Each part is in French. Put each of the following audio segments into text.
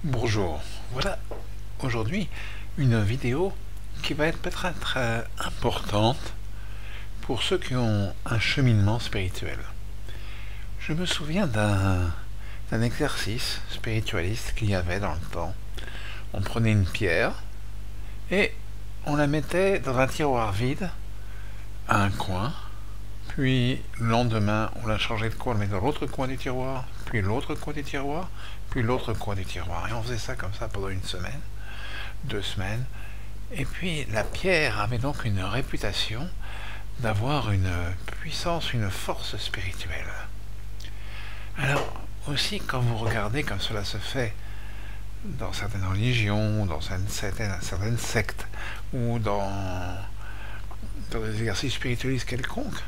Bonjour, voilà aujourd'hui une vidéo qui va être peut-être importante pour ceux qui ont un cheminement spirituel. Je me souviens d'un exercice spiritualiste qu'il y avait dans le temps. On prenait une pierre et on la mettait dans un tiroir vide à un coin, puis le lendemain on la changeait de coin, on le mettait dans l'autre coin du tiroir, puis l'autre coin du tiroir, puis l'autre coin du tiroir. Et on faisait ça comme ça pendant une semaine, 2 semaines. Et puis la pierre avait donc une réputation d'avoir une puissance, une force spirituelle. Alors aussi quand vous regardez comme cela se fait dans certaines religions, dans certaines sectes, ou dans des exercices spiritualistes quelconques,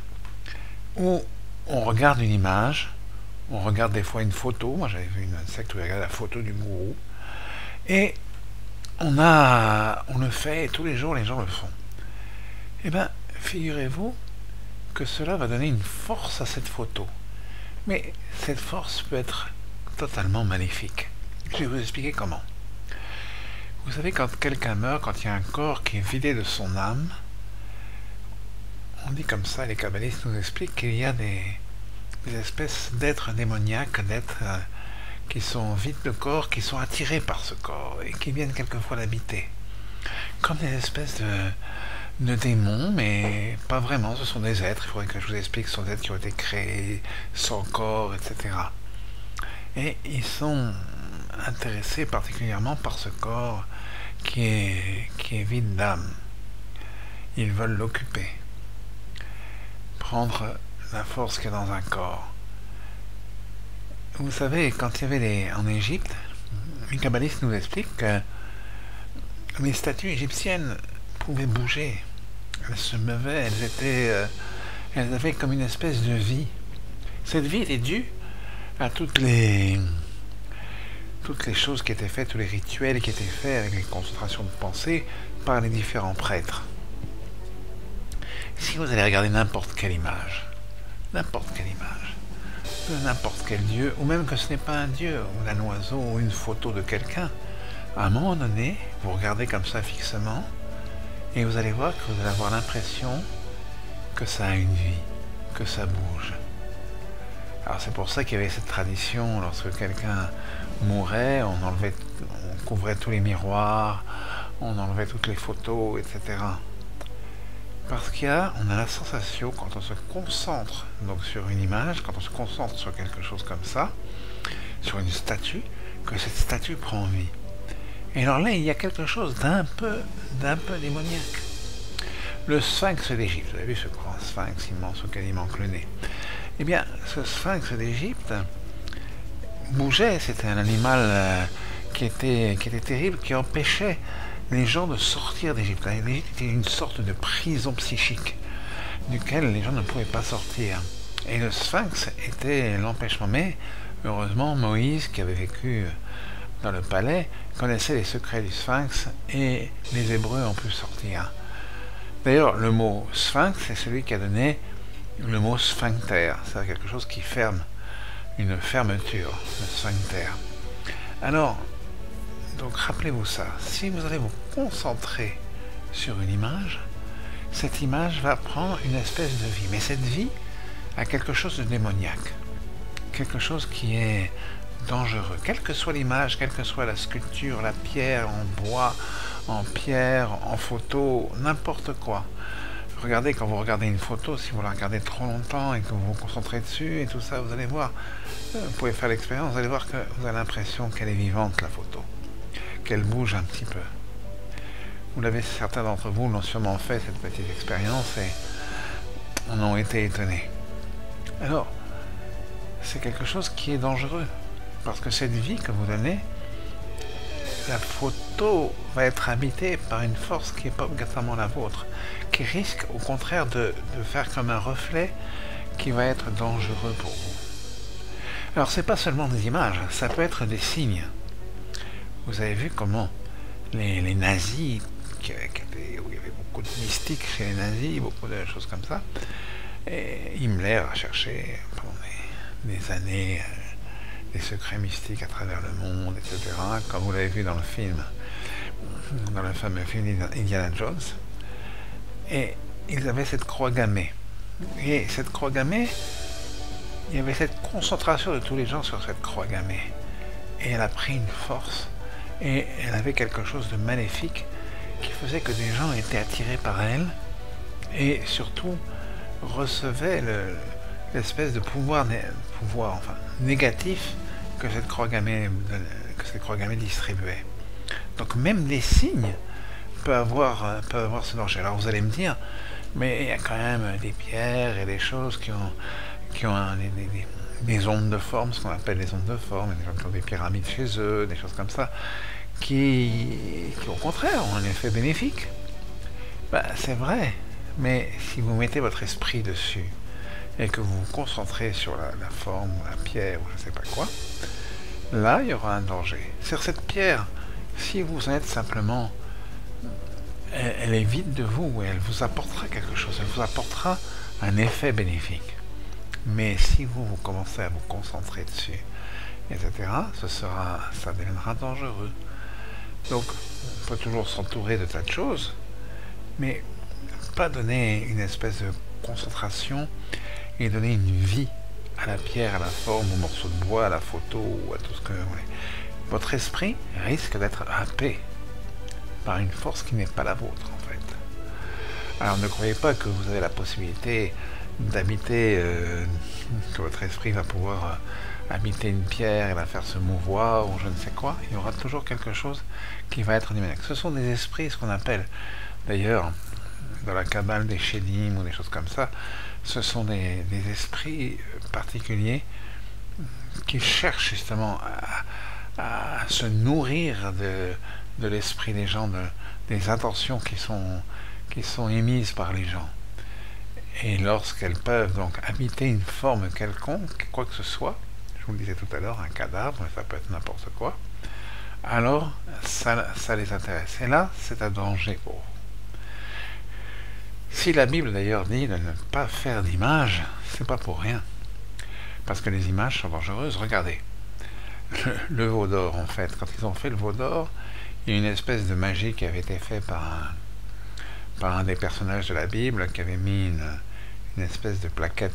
où on regarde une image, on regarde des fois une photo. Moi j'avais vu une secte où il regardait la photo du gourou, et on le fait, et tous les jours les gens le font. Eh bien, figurez-vous que cela va donner une force à cette photo. Mais cette force peut être totalement maléfique. Je vais vous expliquer comment. Vous savez, quand quelqu'un meurt, quand il y a un corps qui est vidé de son âme, on dit comme ça, les kabbalistes nous expliquent qu'il y a des espèces d'êtres démoniaques, d'êtres qui sont vides de corps, qui sont attirés par ce corps et qui viennent quelquefois l'habiter. Comme des espèces de démons, mais pas vraiment, ce sont des êtres, il faudrait que je vous explique, ce sont des êtres qui ont été créés sans corps, etc. Et ils sont intéressés particulièrement par ce corps qui est vide d'âme. Ils veulent l'occuper, prendre la force qu'il y a dans un corps. Vous savez, quand il y avait en Égypte, les kabbalistes nous expliquent que les statues égyptiennes pouvaient bouger, elles se mevaient, elles avaient comme une espèce de vie. Cette vie était due à toutes les choses qui étaient faites, tous les rituels qui étaient faits avec les concentrations de pensée par les différents prêtres. Si vous allez regarder n'importe quelle image de n'importe quel dieu, ou même que ce n'est pas un dieu, ou un oiseau, ou une photo de quelqu'un, à un moment donné, vous regardez comme ça fixement, et vous allez voir que vous allez avoir l'impression que ça a une vie, que ça bouge. Alors c'est pour ça qu'il y avait cette tradition, lorsque quelqu'un mourait, on couvrait tous les miroirs, on enlevait toutes les photos, etc. Parce on a la sensation, quand on se concentre donc sur une image, quand on se concentre sur quelque chose comme ça, sur une statue, que cette statue prend vie. Et alors là, il y a quelque chose d'un peu démoniaque. Le sphinx d'Égypte, vous avez vu ce grand sphinx immense auquel il manque le nez. Eh bien, ce sphinx d'Égypte bougeait, c'était un animal qui était terrible, qui empêchait les gens de sortir d'Égypte. L'Égypte était une sorte de prison psychique duquel les gens ne pouvaient pas sortir. Et le sphinx était l'empêchement. Mais heureusement, Moïse, qui avait vécu dans le palais, connaissait les secrets du sphinx et les Hébreux ont pu sortir. D'ailleurs, le mot sphinx, c'est celui qui a donné le mot sphincter, c'est quelque chose qui ferme, une fermeture, le sphincter. Alors, donc rappelez-vous ça, si vous allez vous concentrer sur une image, cette image va prendre une espèce de vie, mais cette vie a quelque chose de démoniaque, quelque chose qui est dangereux, quelle que soit l'image, quelle que soit la sculpture, la pierre en bois, en pierre, en photo, n'importe quoi. Regardez, quand vous regardez une photo, si vous la regardez trop longtemps et que vous vous concentrez dessus et tout ça, vous allez voir, vous pouvez faire l'expérience, vous allez voir que vous avez l'impression qu'elle est vivante, la photo, qu'elle bouge un petit peu. Vous l'avez, certains d'entre vous l'ont sûrement fait, cette petite expérience, et en ont été étonnés. Alors, c'est quelque chose qui est dangereux, parce que cette vie que vous donnez, la photo va être habitée par une force qui n'est pas obligatoirement la vôtre, qui risque au contraire de faire comme un reflet qui va être dangereux pour vous. Alors c'est pas seulement des images, ça peut être des signes. Vous avez vu comment les nazis, où il y avait beaucoup de mystiques chez les nazis, beaucoup de choses comme ça, et Himmler a cherché pendant des années des secrets mystiques à travers le monde, etc., comme vous l'avez vu dans le film, dans le fameux film Indiana Jones. Et ils avaient cette croix gammée. Et cette croix gammée, il y avait cette concentration de tous les gens sur cette croix gammée. Et elle a pris une force, et elle avait quelque chose de maléfique qui faisait que des gens étaient attirés par elle, et surtout recevaient l'espèce de pouvoir enfin, négatif que cette croix gammée distribuait. Donc même les signes peuvent avoir ce danger. Alors vous allez me dire, mais il y a quand même des pierres et des choses qui ont des ondes de forme, ce qu'on appelle les ondes de forme, des gens qui ont des pyramides chez eux, des choses comme ça, qui au contraire ont un effet bénéfique. C'est vrai, mais si vous mettez votre esprit dessus et que vous vous concentrez sur la forme ou la pierre ou je ne sais pas quoi, là il y aura un danger. Sur cette pierre, si vous êtes simplement, elle est vide de vous et elle vous apportera quelque chose, elle vous apportera un effet bénéfique. Mais si vous commencez à vous concentrer dessus, etc., ça deviendra dangereux. Donc, on peut toujours s'entourer de tas de choses, mais pas donner une espèce de concentration et donner une vie à la pierre, à la forme, au morceau de bois, à la photo, ou à tout ce que vous voulez. Votre esprit risque d'être happé par une force qui n'est pas la vôtre, en fait. Alors ne croyez pas que vous avez la possibilité d'habiter, que votre esprit va pouvoir habiter une pierre et la faire se mouvoir ou je ne sais quoi. Il y aura toujours quelque chose qui va être numérique. Ce sont des esprits, ce qu'on appelle d'ailleurs dans la Kabbale des Shedim ou des choses comme ça, ce sont des esprits particuliers qui cherchent justement à se nourrir de l'esprit des gens, des intentions qui sont émises par les gens. Et lorsqu'elles peuvent donc habiter une forme quelconque, quoi que ce soit, je vous le disais tout à l'heure, un cadavre, mais ça peut être n'importe quoi, alors ça les intéresse. Et là, c'est un danger pour vous. Si la Bible d'ailleurs dit de ne pas faire d'images, c'est pas pour rien. Parce que les images sont dangereuses. Regardez, le veau d'or en fait, quand ils ont fait le veau d'or, il y a une espèce de magie qui avait été faite par un des personnages de la Bible qui avait mis une espèce de plaquette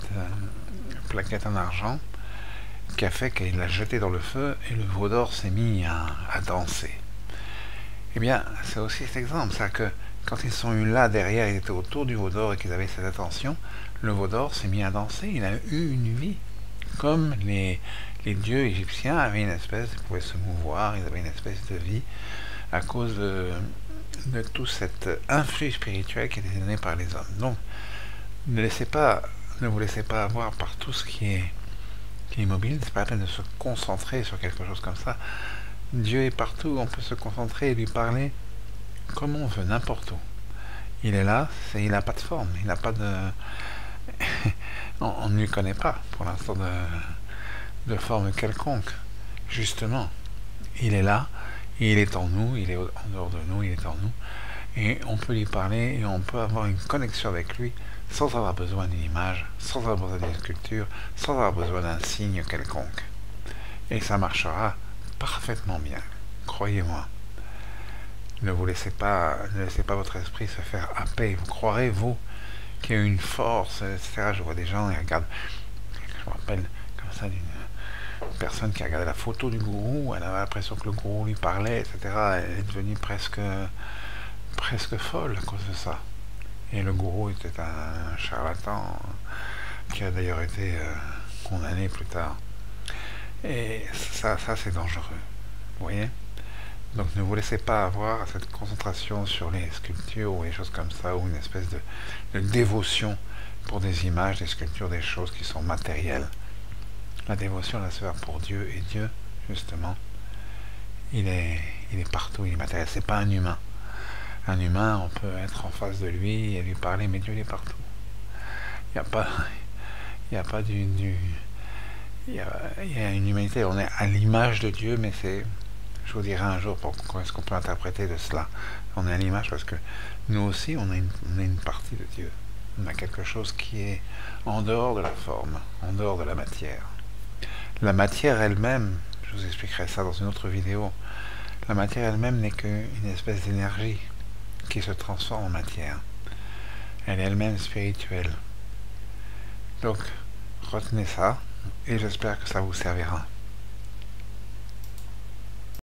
en argent qui a fait qu'il l'a jeté dans le feu et le veau d'or s'est mis à danser. Eh bien, c'est aussi cet exemple, c'est que quand ils sont eu là derrière, ils étaient autour du veau d'or et qu'ils avaient cette attention, le veau d'or s'est mis à danser, il a eu une vie. Comme les dieux égyptiens avaient une espèce, ils pouvaient se mouvoir, ils avaient une espèce de vie à cause de tout cet influx spirituel qui était donné par les hommes. Donc, ne vous laissez pas avoir par tout ce qui est immobile, c'est pas la peine de se concentrer sur quelque chose comme ça. Dieu est partout, on peut se concentrer et lui parler comme on veut, n'importe où. Il est là, il n'a pas de forme, il n'a pas de... on ne lui connaît pas, pour l'instant, de forme quelconque. Justement, il est là, il est en nous, il est en dehors de nous, il est en nous, et on peut lui parler et on peut avoir une connexion avec lui sans avoir besoin d'une image, sans avoir besoin d'une sculpture, sans avoir besoin d'un signe quelconque. Et ça marchera parfaitement bien, croyez-moi. Ne laissez pas votre esprit se faire happer. Vous croirez, vous, qu'il y a une force, etc. Je vois des gens, ils regardent, je me rappelle comme ça d'une personne qui a regardé la photo du gourou, elle avait l'impression que le gourou lui parlait, etc. Elle est devenue presque folle à cause de ça. Et le gourou était un charlatan qui a d'ailleurs été condamné plus tard. Et ça c'est dangereux. Vous voyez ? Donc ne vous laissez pas avoir cette concentration sur les sculptures ou les choses comme ça, ou une espèce de dévotion pour des images, des sculptures, des choses qui sont matérielles. La dévotion doit se faire pour Dieu, et Dieu, justement, il est partout, il est matériel. C'est pas un humain. Un humain, on peut être en face de lui et lui parler, mais Dieu il est partout. Il n'y a pas il y a une humanité, on est à l'image de Dieu, mais c'est... Je vous dirai un jour pourquoi est-ce qu'on peut interpréter de cela. On est à l'image parce que nous aussi, on est une partie de Dieu. On a quelque chose qui est en dehors de la forme, en dehors de la matière. La matière elle-même, je vous expliquerai ça dans une autre vidéo, la matière elle-même n'est qu'une espèce d'énergie qui se transforme en matière. Elle est elle-même spirituelle. Donc, retenez ça, et j'espère que ça vous servira.